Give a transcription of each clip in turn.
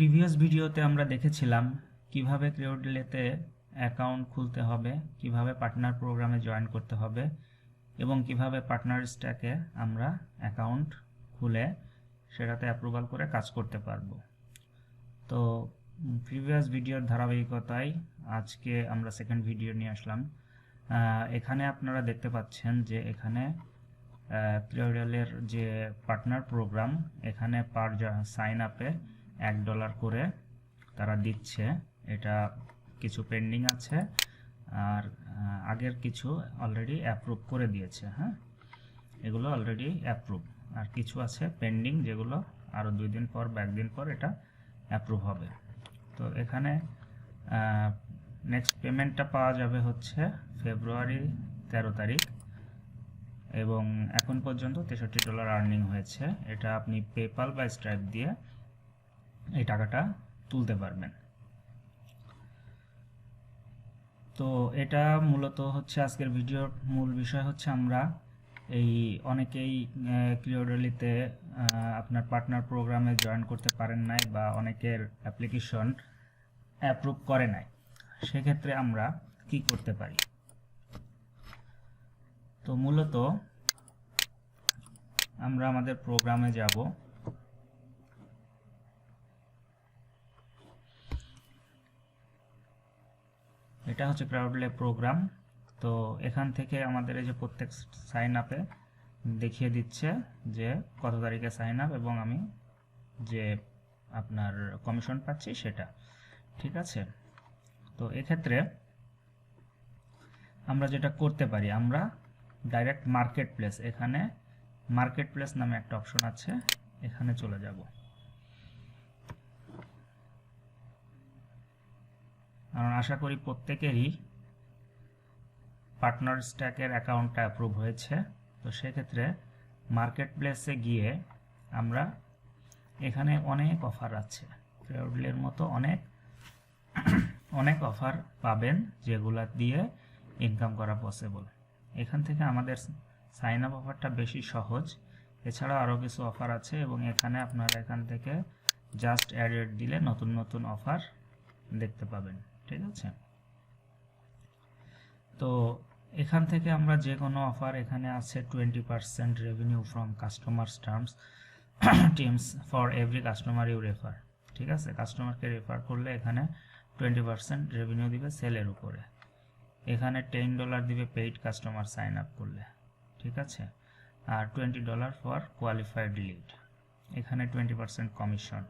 Previous ভিডিওতে আমরা দেখেছিলাম কিভাবে ক্রিউডলেতে অ্যাকাউন্ট খুলতে হবে, কিভাবে পার্টনার প্রোগ্রামে জয়েন করতে হবে এবং কিভাবে পার্টনার স্ট্যাকে আমরা অ্যাকাউন্ট খুলে সেটাতে অ্যাপ্রুভাল করে কাজ করতে পারবো। তো প্রিভিয়াস ভিডিওর ধারাবাহিকতায় আজকে আমরা সেকেন্ড ভিডিও নিয়ে আসলাম। এখানে আপনারা দেখতে পাচ্ছেন যে এখানে ক্রিউডলের যে পার্টনার প্রোগ্রাম, এখানে পার সাইন আপে $1 করে তারা দিচ্ছে। এটা কিছু পেন্ডিং আছে আর আগের কিছু অলরেডি অ্যাপ্রুভ করে দিয়েছে। হ্যাঁ, এগুলো অলরেডি অ্যাপ্রুভ, আর কিছু আছে পেন্ডিং যেগুলো আরও 2 দিন পর বা 1 দিন পর এটা অ্যাপ্রুভ হবে। তো এখানে নেক্সট পেমেন্টটা পাওয়া যাবে হচ্ছে ফেব্রুয়ারি 13 তারিখ এবং এখন পর্যন্ত $63 আর্নিং হয়েছে। এটা আপনি পেপাল বা স্ট্রাইপ দিয়ে এই টাকাটা তুলতে পারবেন। তো এটা মূলত হচ্ছে আজকের ভিডিওর মূল বিষয় হচ্ছে আমরা অনেকেই ক্রিউডলিতে আপনার পার্টনার প্রোগ্রামে জয়েন করতে পারেন নাই বা অনেকের অ্যাপ্লিকেশন অ্যাপ্রুভ করে নাই, সেক্ষেত্রে আমরা কি করতে পারি। তো মূলত আমরা আমাদের প্রোগ্রামে যাব। এটা হচ্ছে ক্রাউডলে প্রোগ্রাম। তো এখান থেকে আমাদের এই যে প্রত্যেক সাইন আপে দেখিয়ে দিচ্ছে যে কত তারিখে সাইন আপ এবং আমি যে আপনার কমিশন পাচ্ছি সেটা। ঠিক আছে, তো এক্ষেত্রে আমরা যেটা করতে পারি, আমরা ডাইরেক্ট মার্কেট প্লেস, এখানে মার্কেট প্লেস নামে একটা অপশন আছে, এখানে চলে যাব। কারণ আশা করি প্রত্যেকেরই পার্টনার স্ট্যাকের অ্যাকাউন্টটা অ্যাপ্রুভ হয়েছে। তো সেক্ষেত্রে মার্কেট প্লেসে গিয়ে আমরা এখানে অনেক অফার আছে, ক্রাউডলের মতো অনেক অফার পাবেন যেগুলা দিয়ে ইনকাম করা পসিবল। এখান থেকে আমাদের সাইন আপ অফারটা বেশি সহজ, এছাড়াও আরও কিছু অফার আছে এবং এখানে আপনারা এখান থেকে জাস্ট অ্যাড দিলে নতুন নতুন অফার দেখতে পাবেন। ঠিক আছে, তো এখান থেকে আমরা যে কোনো অফার, এখানে আছে 20% revenue from customers terms teams for every customer you refer. ঠিক আছে, কাস্টমারকে রেফার করলে এখানে 20% রেভিনিউ দিবে সেলের উপরে। এখানে $10 দিবে পেইড কাস্টমার সাইন আপ করলে। ঠিক আছে, আর $20 ফর কোয়ালিফাইড লিড। এখানে 20% কমিশন।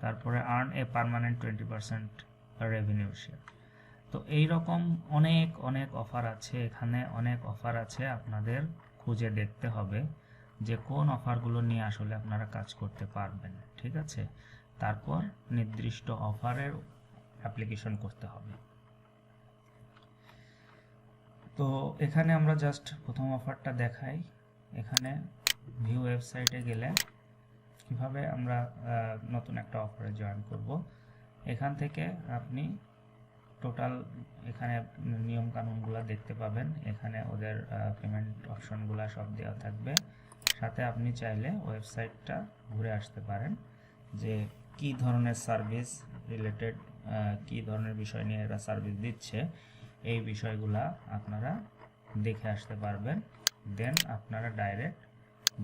তারপরে earn a permanent 20% revenue share. তো এই রকম অনেক অফার আছে, এখানে অনেক অফার আছে, আপনাদের খুঁজে দেখতে হবে যে কোন অফারগুলো নিয়ে আসলে আপনারা কাজ করতে পারবেন। ঠিক আছে, তারপর নির্দিষ্ট অফারের অ্যাপ্লিকেশন করতে হবে। তো এখানে আমরা জাস্ট প্রথম অফারটা দেখাই। এখানে ভিউ ওয়েবসাইটে গেলে কিভাবে আমরা নতুন একটা অফারে জয়েন করব, এখান থেকে আপনি টোটাল এখানে নিয়ম কানুনগুলো দেখতে পাবেন। এখানে ওদের পেমেন্ট অপশনগুলো সব দেওয়া থাকবে। সাথে আপনি চাইলে ওয়েবসাইটটা ঘুরে আসতে পারেন যে কি ধরনের সার্ভিস রিলেটেড, কি ধরনের বিষয় নিয়ে এরা সার্ভিস দিচ্ছে, এই বিষয়গুলা আপনারা দেখে আসতে পারবেন। দেন আপনারা ডাইরেক্ট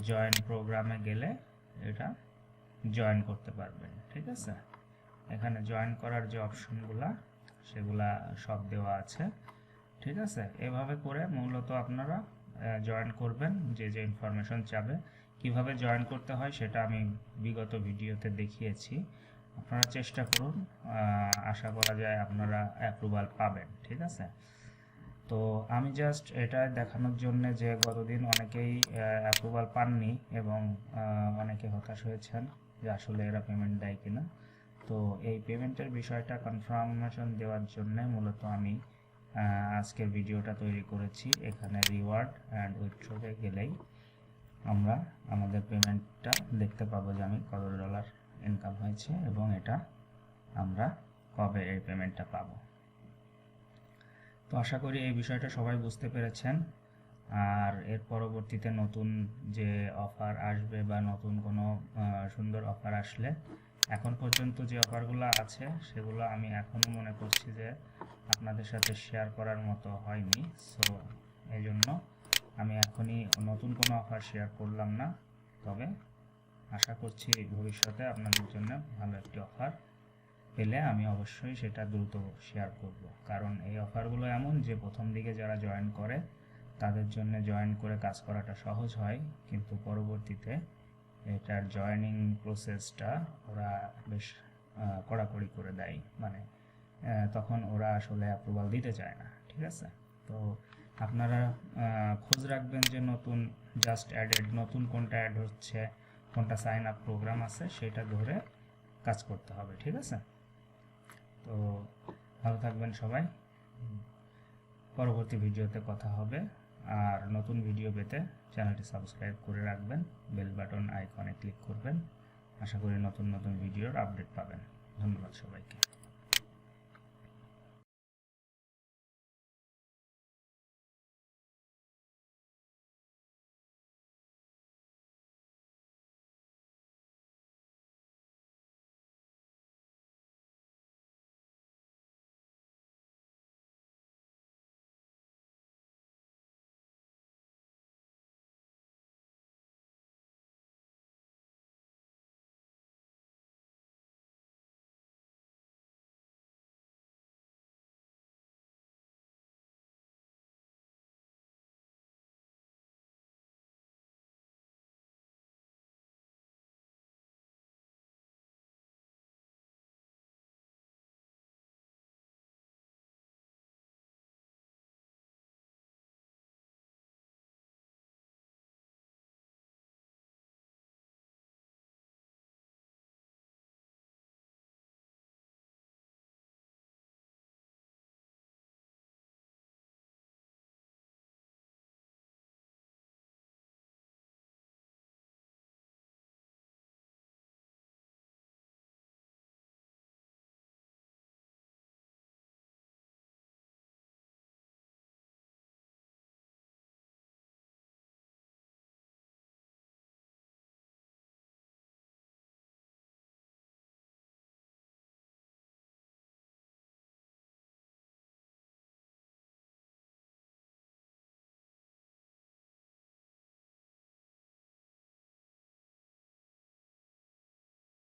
জয়েন প্রোগ্রামে গেলে এটা জয়েন করতে পারবেন। ঠিক আছে, এখানে জয়েন করার যে অপশনগুলা সেগুলা সব দেওয়া আছে। ঠিক আছে, এভাবে করে মূলত আপনারা জয়েন করবেন। যে যে ইনফরমেশন চাবে কিভাবে জয়েন করতে হয় সেটা আমি বিগত ভিডিওতে দেখিয়েছি, আপনারা চেষ্টা করুন, আশা করা যায় আপনারা অ্যাপ্রুভাল পাবেন। ঠিক আছে, তো আমি জাস্ট এটা দেখানোর জন্য যে গতদিন অনেকেই অ্যাপ্রুভাল পাননি এবং অনেকে হতাশ হয়েছেন যে আসলে এরা পেমেন্ট দেয় কিনা। তো এই পেমেন্টের বিষয়টা কনফার্মেশন দেওয়ার জন্য মূলত আমি আজকের ভিডিওটা তৈরি করেছি। এখানে রিওয়ার্ড অ্যান্ড উইথড্রোতে গেলেই আমরা আমাদের পেমেন্টটা দেখতে পাবো যে আমি কত ডলার ইনকাম হয়েছে এবং এটা আমরা কবে এই পেমেন্টটা পাবো। তো আশা করি এই বিষয়টা সবাই বুঝতে পেরেছেন। আর এর পরবর্তীতে নতুন যে অফার আসবে বা নতুন কোনো সুন্দর অফার আসলে এখন পর্যন্ত যে অফারগুলো আছে সেগুলো আমি এখনও মনে করছি যে আপনাদের সাথে শেয়ার করার মতো হয়নি, সো এই জন্য আমি এখনই নতুন কোনো অফার শেয়ার করলাম না। তবে আশা করছি ভবিষ্যতে আপনাদের জন্য ভালো একটি অফার পেলে আমি অবশ্যই সেটা দ্রুত শেয়ার করব, কারণ এই অফারগুলো এমন যে প্রথম দিকে যারা জয়েন করে তাদের জন্য জয়েন করে কাজ করাটা সহজ হয়, কিন্তু পরবর্তীতে এটার জয়েনিং প্রসেসটা ওরা বেশ কড়াকড়ি করে দেয়, মানে তখন ওরা আসলে অ্যাপ্রুভাল দিতে চায় না। ঠিক আছে, তো আপনারা খোঁজ রাখবেন যে নতুন জাস্ট অ্যাডেড, নতুন কোনটা অ্যাড হচ্ছে, কোনটা সাইন আপ প্রোগ্রাম আছে সেটা ধরে কাজ করতে হবে। ঠিক আছে, তো ভালো থাকবেন সবাই, পরবর্তী ভিডিওতে কথা হবে। আর নতুন ভিডিও পেতে চ্যানেলটি সাবস্ক্রাইব করে রাখবেন, বেল বাটন আইকনে ক্লিক করবেন। আশা করি নতুন নতুন ভিডিওর আপডেট পাবেন। ধন্যবাদ সবাইকে।